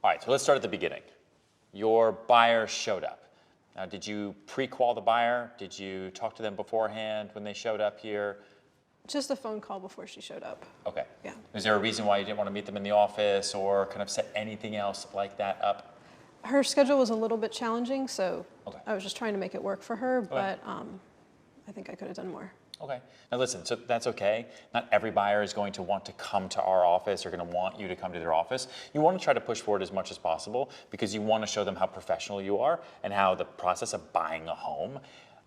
All right, so let's start at the beginning. Your buyer showed up. Now, did you pre-qual the buyer? Did you talk to them beforehand when they showed up here? Just a phone call before she showed up. Okay. Yeah. Is there a reason why you didn't want to meet them in the office or kind of set anything else like that up? Her schedule was a little bit challenging, so Okay. I was just trying to make it work for her, but I think I could have done more. Okay. Now listen, so that's okay. Not every buyer is going to want to come to our office or going to want you to come to their office. You want to try to push forward as much as possible because you want to show them how professional you are and how the process of buying a home,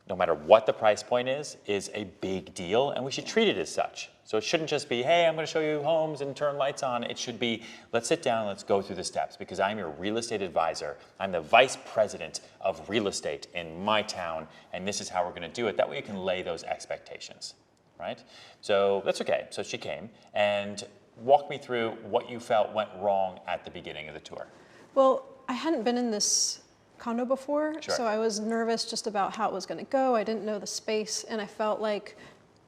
no matter what the price point is a big deal, and we should treat it as such. So it shouldn't just be, hey, I'm going to show you homes and turn lights on. It should be, let's sit down and let's go through the steps because I'm your real estate advisor. I'm the vice president of real estate in my town, and this is how we're going to do it. That way you can lay those expectations, right? So that's okay. So she came, and walk me through what you felt went wrong at the beginning of the tour. Well, I hadn't been in this condo before, Sure. so I was nervous just about how it was going to go. I didn't know the space, and I felt like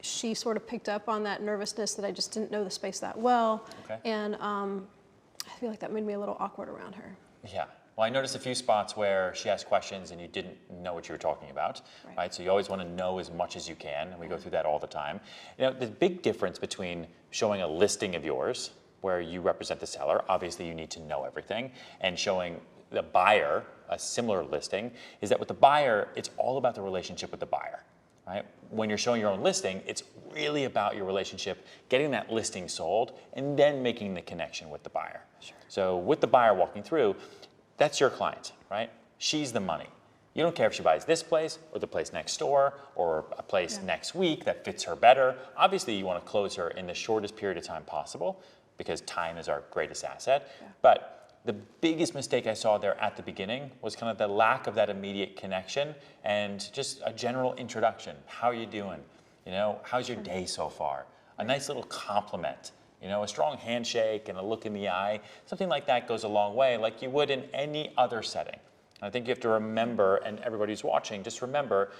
she sort of picked up on that nervousness that I just didn't know the space that well. Okay. And I feel like that made me a little awkward around her. Yeah. Well, I noticed a few spots where she asked questions and you didn't know what you were talking about, right? So you always want to know as much as you can, and we go through that all the time. You know, the big difference between showing a listing of yours, where you represent the seller, obviously you need to know everything, and showing the buyer a similar listing, is that with the buyer, it's all about the relationship with the buyer, right? When you're showing your own listing, it's really about your relationship, getting that listing sold, and then making the connection with the buyer. Sure. So with the buyer walking through, that's your client, right? She's the money. You don't care if she buys this place or the place next door or a place next week that fits her better. Obviously, you want to close her in the shortest period of time possible because time is our greatest asset. Yeah. But the biggest mistake I saw there at the beginning was kind of the lack of that immediate connection and just a general introduction. How are you doing? You know, how's your day so far? A nice little compliment. You know, a strong handshake and a look in the eye, something like that goes a long way, like you would in any other setting. And I think you have to remember, and everybody who's watching, just remember,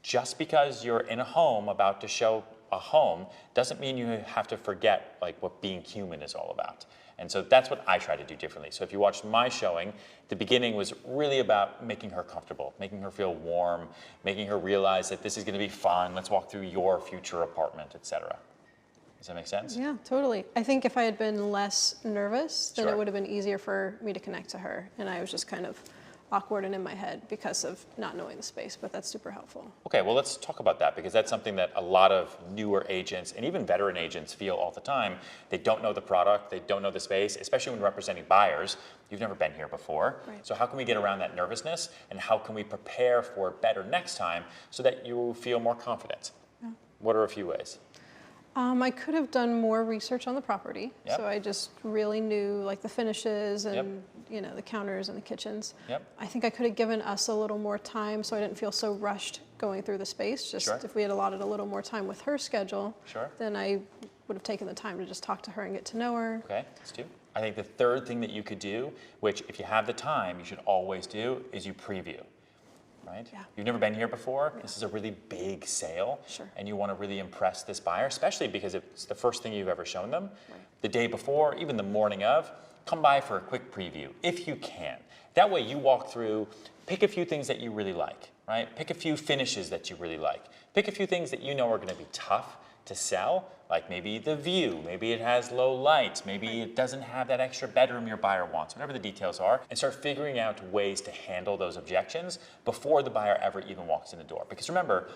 just because you're in a home about to show a home doesn't mean you have to forget like what being human is all about. And so that's what I try to do differently. So if you watched my showing, the beginning was really about making her comfortable, making her feel warm, making her realize that this is going to be fun. Let's walk through your future apartment, etc. Does that make sense? Yeah, totally. I think if I had been less nervous, then Sure. it would have been easier for me to connect to her. And I was just kind of awkward and in my head because of not knowing the space, but that's super helpful. Okay, well, let's talk about that because that's something that a lot of newer agents and even veteran agents feel all the time. They don't know the product, they don't know the space, especially when representing buyers. You've never been here before. Right. So how can we get around that nervousness and how can we prepare for it better next time so that you feel more confident? Yeah. What are a few ways? I could have done more research on the property. Yep. So I just really knew like the finishes and Yep. you know the counters and the kitchens. Yep. I think I could have given us a little more time so I didn't feel so rushed going through the space. Just Sure. if we had allotted a little more time with her schedule, Sure. then I would have taken the time to just talk to her and get to know her. Okay, let's do. I think the third thing that you could do, which if you have the time, you should always do, is you preview. Right? Yeah. You've never been here before. Yeah. This is a really big sale. Sure. And you want to really impress this buyer, especially because it's the first thing you've ever shown them. Right. The day before, even the morning of, come by for a quick preview, if you can. That way you walk through, pick a few things that you really like, right? Pick a few finishes that you really like. Pick a few things that you know are going to be tough to sell, like maybe the view, maybe it has low lights, maybe it doesn't have that extra bedroom your buyer wants, whatever the details are, and start figuring out ways to handle those objections before the buyer ever even walks in the door. Because remember,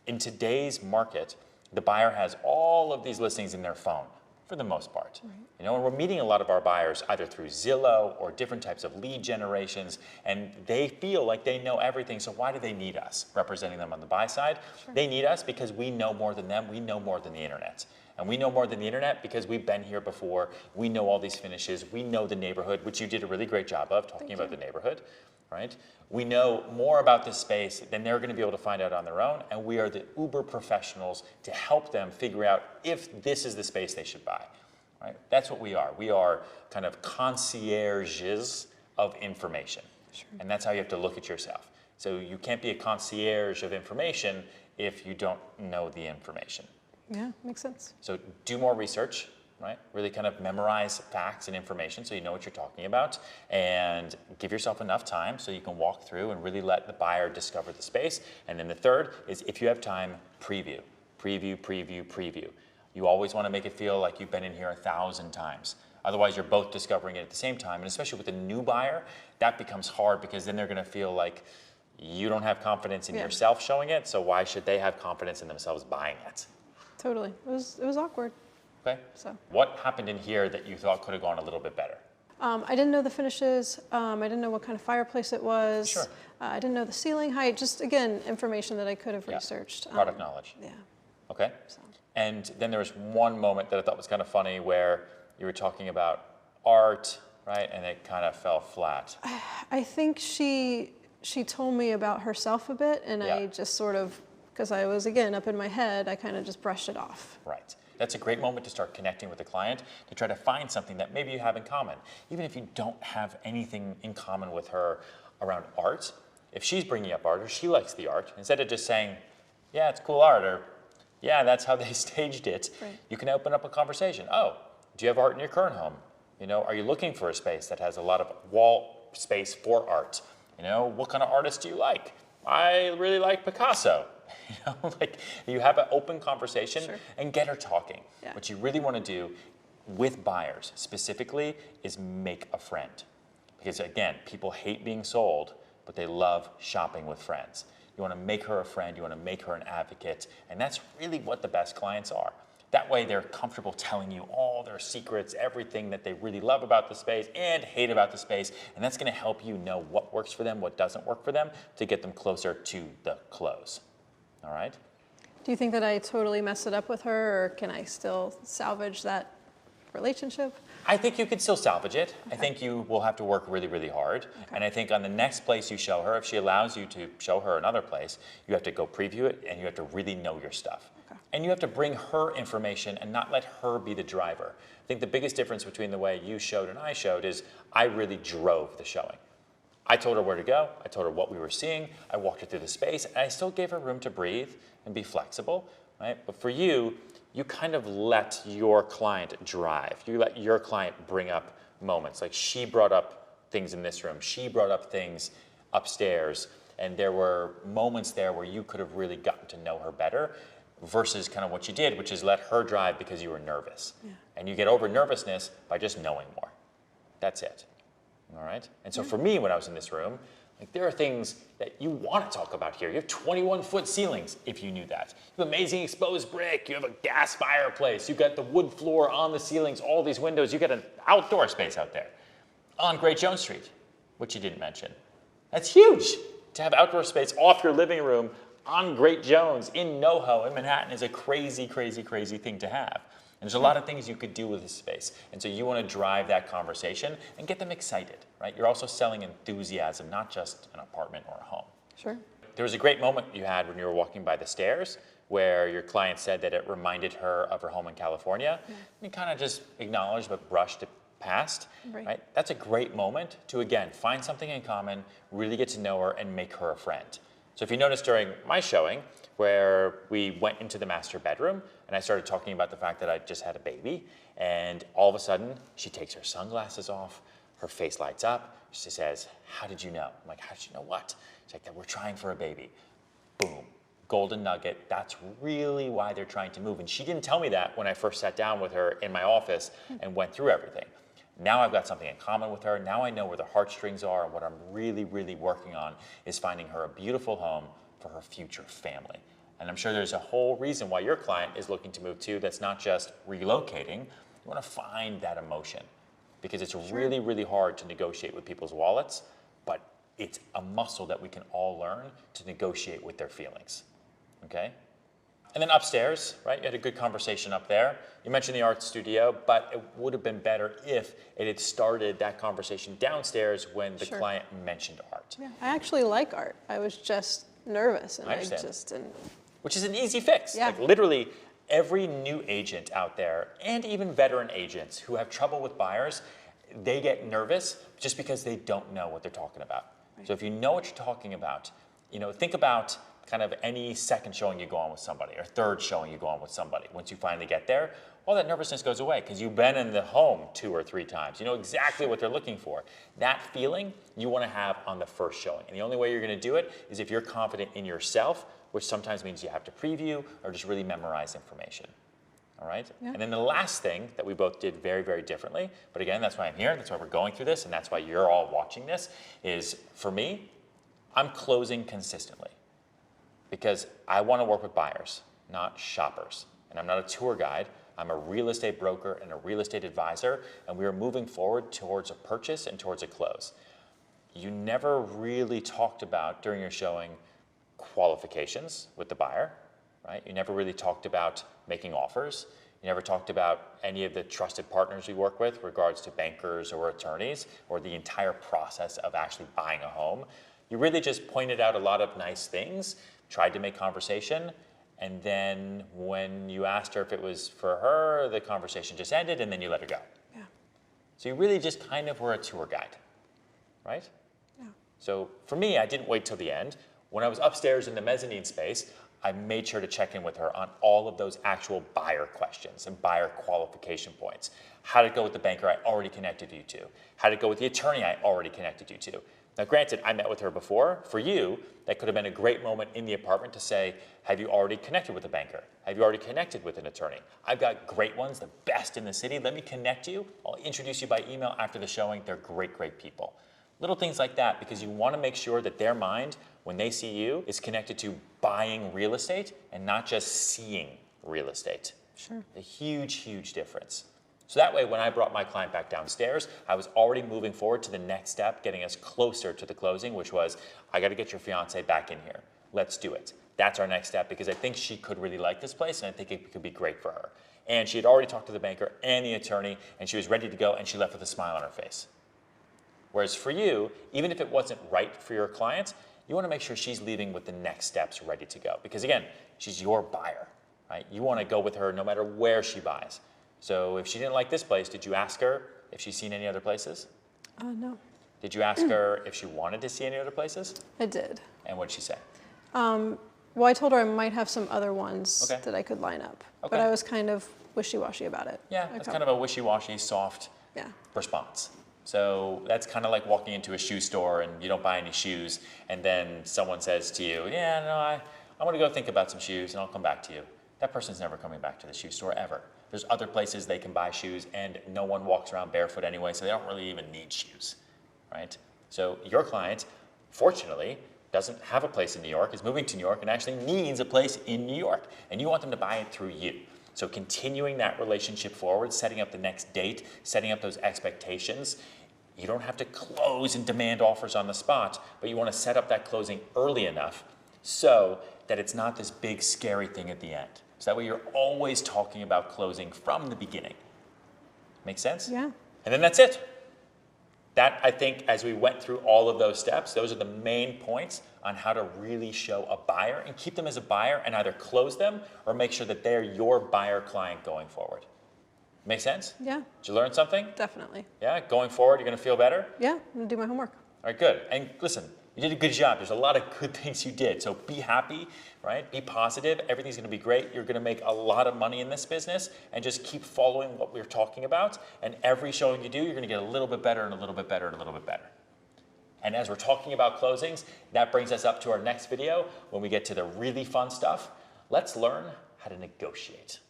in today's market, the buyer has all of these listings in their phone, for the most part. Right. You know, and we're meeting a lot of our buyers either through Zillow or different types of lead generations, and they feel like they know everything, so why do they need us representing them on the buy side? Sure. They need us because we know more than them, we know more than the internet. And we know more than the internet because we've been here before, we know all these finishes, we know the neighborhood, which you did a really great job of talking about the neighborhood, right? We know more about this space than they're going to be able to find out on their own, and we are the uber professionals to help them figure out if this is the space they should buy, right? That's what we are. We are kind of concierges of information, sure. And that's how you have to look at yourself. So you can't be a concierge of information if you don't know the information. Yeah, makes sense. So do more research, right? Really kind of memorize facts and information so you know what you're talking about, and give yourself enough time so you can walk through and really let the buyer discover the space. And then the third is, if you have time, preview. Preview, preview, preview. You always want to make it feel like you've been in here 1,000 times. Otherwise, you're both discovering it at the same time. And especially with a new buyer, that becomes hard because then they're going to feel like you don't have confidence in yourself showing it, so why should they have confidence in themselves buying it? Totally. It was awkward. Okay. So. What happened in here that you thought could have gone a little bit better? I didn't know the finishes. I didn't know what kind of fireplace it was. Sure. I didn't know the ceiling height. Just, again, information that I could have researched. Product knowledge. Yeah. Okay. So. And then there was one moment that I thought was kind of funny where you were talking about art, right? And it kind of fell flat. I think she told me about herself a bit, and I just sort of, because I was, again, up in my head, I kind of just brushed it off. Right. That's a great moment to start connecting with the client, to try to find something that maybe you have in common. Even if you don't have anything in common with her around art, if she's bringing up art or she likes the art, instead of just saying, yeah, it's cool art, or yeah, that's how they staged it, you can open up a conversation. Oh, do you have art in your current home? You know, are you looking for a space that has a lot of wall space for art? You know, what kind of artist do you like? I really like Picasso. You know, like, you have an open conversation and get her talking. Yeah. What you really want to do with buyers specifically is make a friend. Because again, people hate being sold, but they love shopping with friends. You want to make her a friend, you want to make her an advocate, and that's really what the best clients are. That way they're comfortable telling you all their secrets, everything that they really love about the space and hate about the space, and that's going to help you know what works for them, what doesn't work for them, to get them closer to the close. All right? Do you think that I totally messed it up with her, or can I still salvage that relationship? I think you can still salvage it. Okay. I think you will have to work really, really hard. Okay. And I think on the next place you show her, if she allows you to show her another place, you have to go preview it and you have to really know your stuff. Okay. And you have to bring her information and not let her be the driver. I think the biggest difference between the way you showed and I showed is I really drove the showing. I told her where to go, I told her what we were seeing, I walked her through the space, and I still gave her room to breathe and be flexible, right? But for you, you kind of let your client drive. You let your client bring up moments. Like, she brought up things in this room, she brought up things upstairs, and there were moments there where you could have really gotten to know her better versus kind of what you did, which is let her drive because you were nervous. Yeah. And you get over nervousness by just knowing more. That's it. All right? And so for me, when I was in this room, like, there are things that you want to talk about here. You have 21-foot ceilings, if you knew that. You have amazing exposed brick. You have a gas fireplace. You've got the wood floor on the ceilings, all these windows. You've got an outdoor space out there on Great Jones Street, which you didn't mention. That's huge. To have outdoor space off your living room on Great Jones in NoHo in Manhattan is a crazy, crazy, crazy thing to have. And there's a lot of things you could do with this space. And so you want to drive that conversation and get them excited, right? You're also selling enthusiasm, not just an apartment or a home. Sure. There was a great moment you had when you were walking by the stairs where your client said that it reminded her of her home in California. Yeah. And you kind of just acknowledged but brushed it past, right? That's a great moment to, again, find something in common, really get to know her and make her a friend. So if you noticed during my showing, where we went into the master bedroom and I started talking about the fact that I just had a baby, and all of a sudden she takes her sunglasses off, her face lights up, she says, "How did you know?" I'm like, "How did you know what?" She's like, "That we're trying for a baby." Boom, golden nugget. That's really why they're trying to move. And she didn't tell me that when I first sat down with her in my office and went through everything. Now I've got something in common with her. Now I know where the heartstrings are, and what I'm really, really working on is finding her a beautiful home for her future family. And I'm sure there's a whole reason why your client is looking to move too. That's not just relocating. You want to find that emotion, because it's really, really hard to negotiate with people's wallets, but it's a muscle that we can all learn to negotiate with their feelings, okay? And then upstairs, right, you had a good conversation up there. You mentioned the art studio, but it would have been better if it had started that conversation downstairs when the client mentioned art. Yeah, I actually like art. I was just nervous, and I just didn't. Which is an easy fix. Yeah. Like, literally, every new agent out there, and even veteran agents who have trouble with buyers, they get nervous just because they don't know what they're talking about. Right. So if you know what you're talking about, you know, think about kind of any second showing you go on with somebody or third showing you go on with somebody. Once you finally get there, all that nervousness goes away because you've been in the home 2 or 3 times. You know exactly what they're looking for. That feeling you want to have on the first showing. And the only way you're going to do it is if you're confident in yourself, which sometimes means you have to preview or just really memorize information. All right? Yeah. And then the last thing that we both did very, very differently, but again, that's why I'm here, that's why we're going through this, and that's why you're all watching this, is for me, I'm closing consistently because I want to work with buyers, not shoppers. And I'm not a tour guide. I'm a real estate broker and a real estate advisor, and we are moving forward towards a purchase and towards a close. You never really talked about, during your showing, qualifications with the buyer, right? You never really talked about making offers. You never talked about any of the trusted partners we work with, regards to bankers or attorneys, or the entire process of actually buying a home. You really just pointed out a lot of nice things, tried to make conversation, and then when you asked her if it was for her, the conversation just ended, and then you let her go. Yeah. So you really just kind of were a tour guide, right? Yeah. So for me, I didn't wait till the end. When I was upstairs in the mezzanine space, I made sure to check in with her on all of those actual buyer questions and buyer qualification points. How did it go with the banker I already connected you to? How did it go with the attorney I already connected you to? Now, granted, I met with her before. For you, that could have been a great moment in the apartment to say, have you already connected with a banker? Have you already connected with an attorney? I've got great ones, the best in the city. Let me connect you. I'll introduce you by email after the showing. They're great, great people. Little things like that, because you want to make sure that their mind, when they see you, is connected to buying real estate and not just seeing real estate. Sure. A huge, huge difference. So that way, when I brought my client back downstairs, I was already moving forward to the next step, getting us closer to the closing, which was, I got to get your fiance back in here. Let's do it. That's our next step, because I think she could really like this place, and I think it could be great for her. And she had already talked to the banker and the attorney, and she was ready to go, and she left with a smile on her face. Whereas for you, even if it wasn't right for your client, you want to make sure she's leaving with the next steps ready to go. Because again, she's your buyer, right? You want to go with her no matter where she buys. So if she didn't like this place, did you ask her if she's seen any other places? No. Did you ask her if she wanted to see any other places? I did. And what did she say? Well, I told her I might have some other ones Okay. that I could line up. Okay. But I was kind of wishy-washy about it. Yeah, that's kind of a wishy-washy, soft Yeah. response. So that's kind of like walking into a shoe store and you don't buy any shoes, and then someone says to you, yeah, no, I'm going to go think about some shoes and I'll come back to you. That person's never coming back to the shoe store ever. There's other places they can buy shoes, and no one walks around barefoot anyway, so they don't really even need shoes, right? So your client, fortunately, doesn't have a place in New York, is moving to New York, and actually needs a place in New York, and you want them to buy it through you. So continuing that relationship forward, setting up the next date, setting up those expectations. You don't have to close and demand offers on the spot, but you want to set up that closing early enough so that it's not this big scary thing at the end. So that way you're always talking about closing from the beginning. Make sense? Yeah. And then that's it. That, I think, as we went through all of those steps, those are the main points on how to really show a buyer and keep them as a buyer and either close them or make sure that they're your buyer client going forward. Make sense? Yeah, Did you learn something? definitely. Yeah, going forward, you're going to feel better? Yeah, I'm gonna do my homework. All right, good. And listen, you did a good job. There's a lot of good things you did. So be happy, right? Be positive. Everything's going to be great. You're going to make a lot of money in this business, and just keep following what we're talking about. And every showing you do, you're going to get a little bit better and a little bit better and a little bit better. And as we're talking about closings, that brings us up to our next video when we get to the really fun stuff. Let's learn how to negotiate.